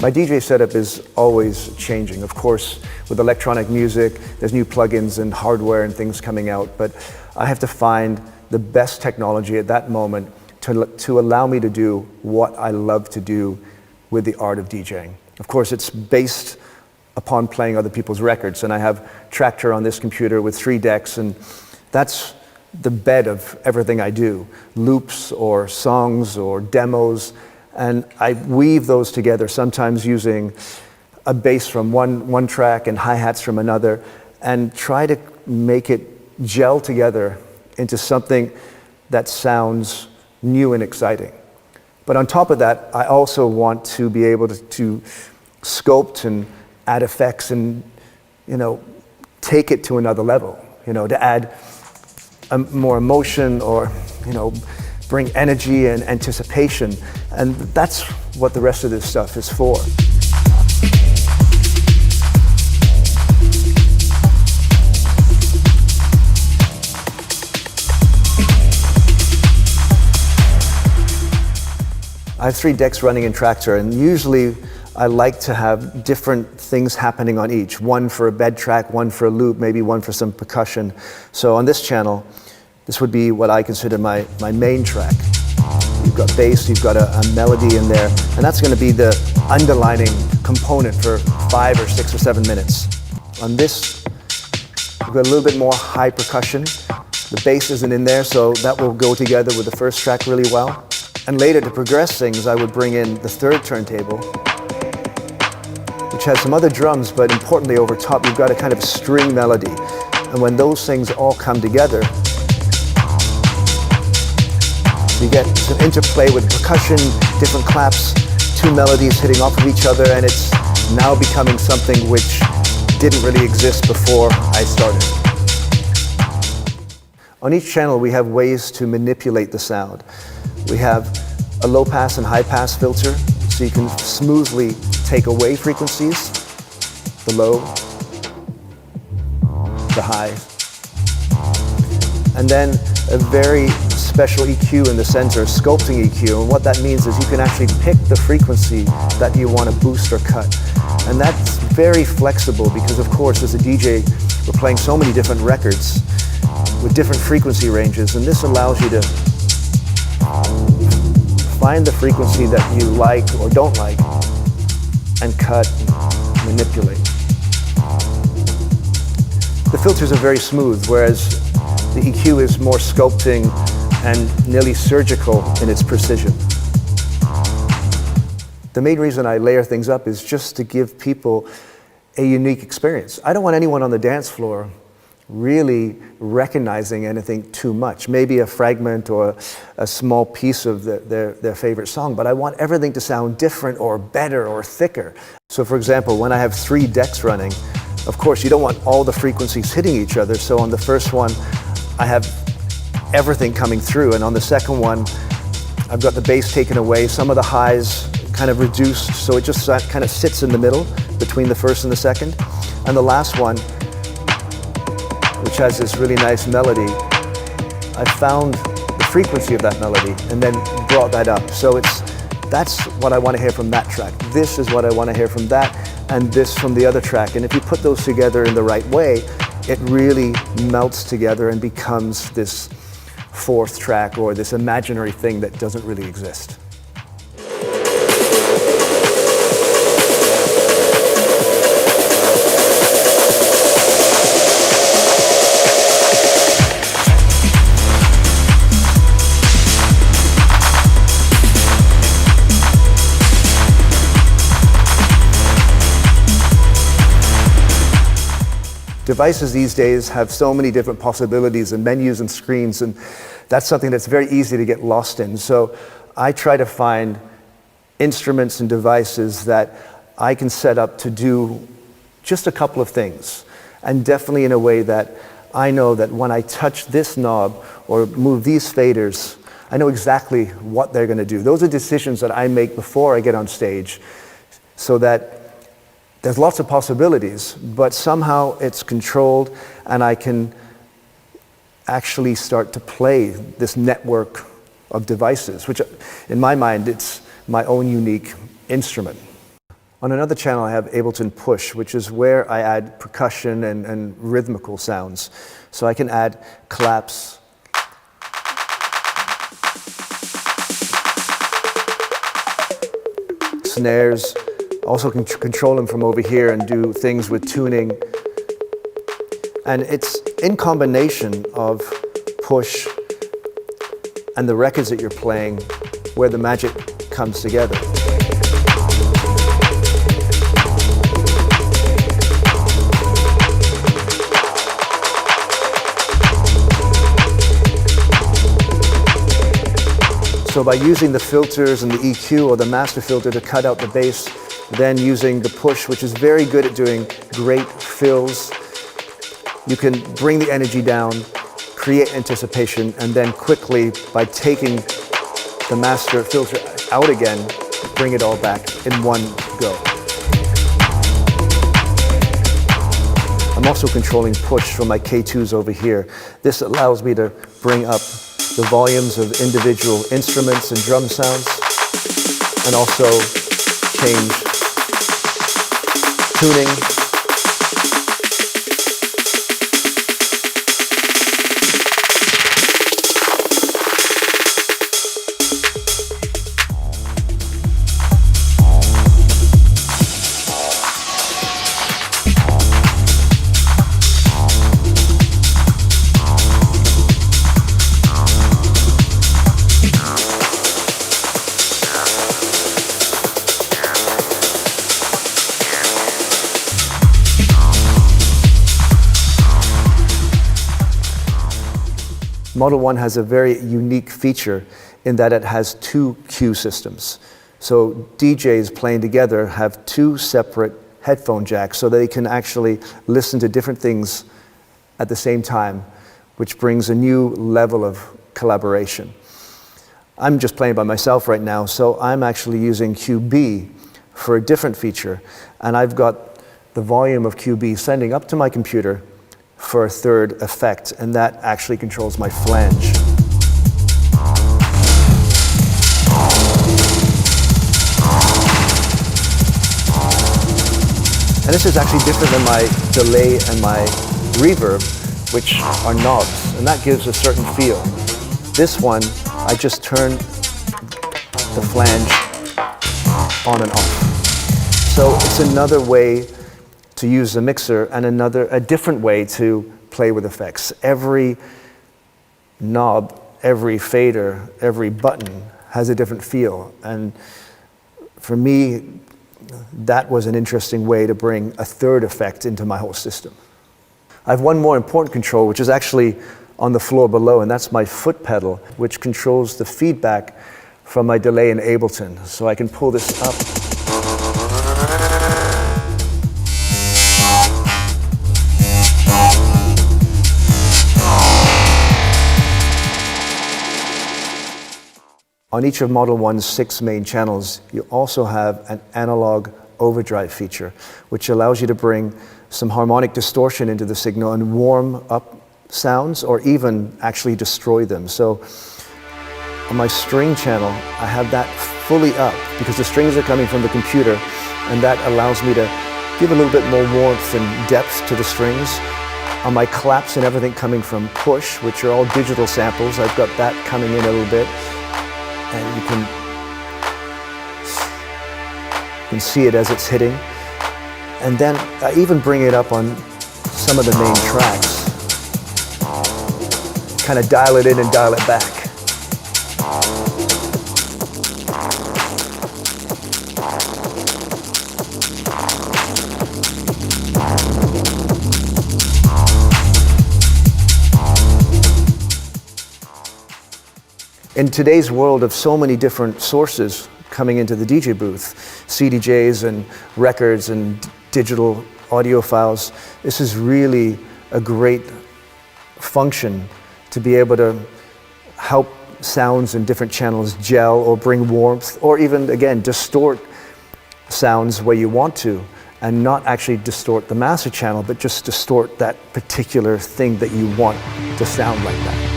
My DJ setup is always changing. Of course, with electronic music, there's new plugins and hardware and things coming out, but I have to find the best technology at that moment to allow me to do what I love to do with the art of DJing. Of course, it's based upon playing other people's records, and I have Traktor on this computer with 3 decks, and that's the bed of everything I do. Loops or songs or demos, and I weave those together, sometimes using a bass from one track and hi-hats from another, and try to make it gel together into something that sounds new and exciting. But on top of that, I also want to be able to sculpt and add effects and, take it to another level, to add more emotion or, bring energy and anticipation. And that's what the rest of this stuff is for. I have 3 decks running in Traktor, and usually I like to have different things happening on each. One for a bed track, one for a loop, maybe one for some percussion. So on this channel, this would be what I consider my main track. You've got bass, you've got a melody in there, and that's going to be the underlining component for 5 or 6 or 7 minutes. On this, we've got a little bit more high percussion. The bass isn't in there, so that will go together with the first track really well. And later, to progress things, I would bring in the 3rd turntable, which has some other drums, but importantly over top, you've got a kind of string melody. And when those things all come together, you get some interplay with percussion, different claps, 2 melodies hitting off of each other, and it's now becoming something which didn't really exist before I started. On each channel, we have ways to manipulate the sound. We have a low pass and high pass filter, so you can smoothly take away frequencies, the low, the high, and then a very special EQ in the center, sculpting EQ, and what that means is you can actually pick the frequency that you want to boost or cut. And that's very flexible because, of course, as a DJ, we're playing so many different records with different frequency ranges, and this allows you to find the frequency that you like or don't like and cut and manipulate. The filters are very smooth, whereas the EQ is more sculpting and nearly surgical in its precision. The main reason I layer things up is just to give people a unique experience. I don't want anyone on the dance floor really recognizing anything too much. Maybe a fragment or a small piece of their favorite song, but I want everything to sound different or better or thicker. So for example, when I have 3 decks running, of course you don't want all the frequencies hitting each other, so on the first one I have everything coming through, and on the second one I've got the bass taken away, some of the highs kind of reduced, so it just kind of sits in the middle between the first and the second. And the last one, which has this really nice melody, I found the frequency of that melody and then brought that up. So that's what I want to hear from that track. This is what I want to hear from that, and this from the other track. And if you put those together in the right way, it really melts together and becomes this 4th track or this imaginary thing that doesn't really exist. Devices these days have so many different possibilities and menus and screens, and that's something that's very easy to get lost in. So I try to find instruments and devices that I can set up to do just a couple of things, and definitely in a way that I know that when I touch this knob or move these faders, I know exactly what they're going to do. Those are decisions that I make before I get on stage, so that there's lots of possibilities, but somehow it's controlled and I can actually start to play this network of devices, which in my mind, it's my own unique instrument. On another channel, I have Ableton Push, which is where I add percussion and rhythmical sounds. So I can add claps, snares, also can control them from over here and do things with tuning. And it's in combination of push and the records that you're playing where the magic comes together. So by using the filters and the EQ or the master filter to cut out the bass, then using the push, which is very good at doing great fills, you can bring the energy down, create anticipation, and then quickly, by taking the master filter out again, bring it all back in one go. I'm also controlling push from my K2s over here. This allows me to bring up the volumes of individual instruments and drum sounds, and also change tuning. Model 1 has a very unique feature in that it has two cue systems. So DJs playing together have two separate headphone jacks so they can actually listen to different things at the same time, which brings a new level of collaboration. I'm just playing by myself right now, so I'm actually using QB for a different feature, and I've got the volume of QB sending up to my computer for a third effect, and that actually controls my flange. And this is actually different than my delay and my reverb, which are knobs, and that gives a certain feel. This one, I just turn the flange on and off. So it's another way to use the mixer, and a different way to play with effects. Every knob, every fader, every button has a different feel. And for me, that was an interesting way to bring a third effect into my whole system. I have one more important control, which is actually on the floor below, and that's my foot pedal, which controls the feedback from my delay in Ableton. So I can pull this up. On each of Model 1's 6 main channels, you also have an analog overdrive feature, which allows you to bring some harmonic distortion into the signal and warm up sounds, or even actually destroy them. So on my string channel, I have that fully up because the strings are coming from the computer, and that allows me to give a little bit more warmth and depth to the strings. On my claps and everything coming from push, which are all digital samples, I've got that coming in a little bit. And you can see it as it's hitting. And then I even bring it up on some of the main tracks. Kind of dial it in and dial it back. In today's world of so many different sources coming into the DJ booth, CDJs and records and digital audio files, this is really a great function to be able to help sounds in different channels gel or bring warmth, or even, again, distort sounds where you want to, and not actually distort the master channel, but just distort that particular thing that you want to sound like that.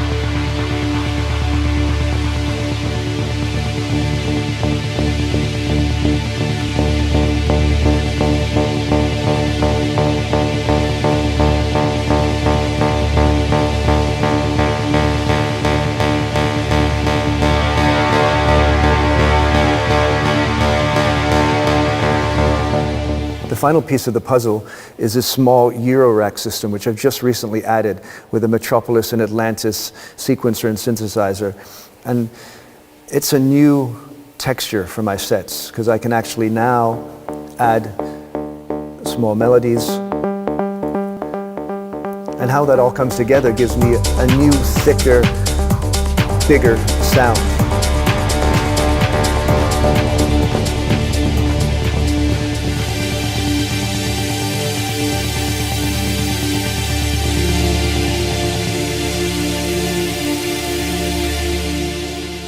final piece of the puzzle is this small Euro rack system, which I've just recently added with a Metropolis and Atlantis sequencer and synthesizer. And it's a new texture for my sets, because I can actually now add small melodies. And how that all comes together gives me a new, thicker, bigger sound.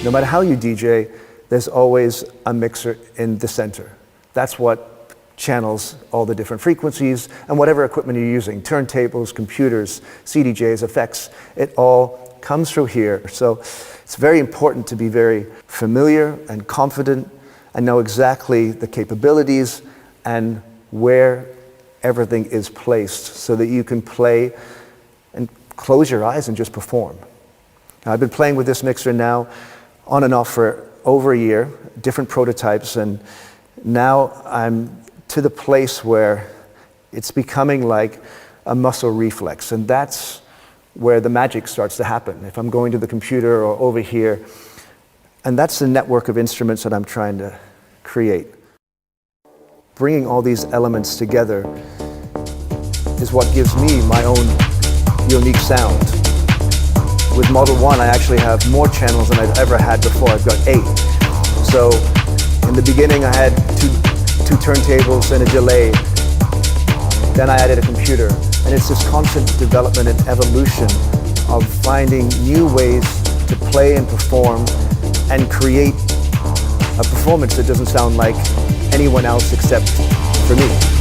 No matter how you DJ, there's always a mixer in the center. That's what channels all the different frequencies and whatever equipment you're using, turntables, computers, CDJs, effects, it all comes through here. So it's very important to be very familiar and confident and know exactly the capabilities and where everything is placed so that you can play and close your eyes and just perform. Now, I've been playing with this mixer now on and off for over a year, different prototypes, and now I'm to the place where it's becoming like a muscle reflex, and that's where the magic starts to happen. If I'm going to the computer or over here, and that's the network of instruments that I'm trying to create. Bringing all these elements together is what gives me my own unique sound. With Model 1, I actually have more channels than I've ever had before. I've got 8. So in the beginning, I had two turntables and a delay. Then I added a computer. And it's this constant development and evolution of finding new ways to play and perform and create a performance that doesn't sound like anyone else except for me.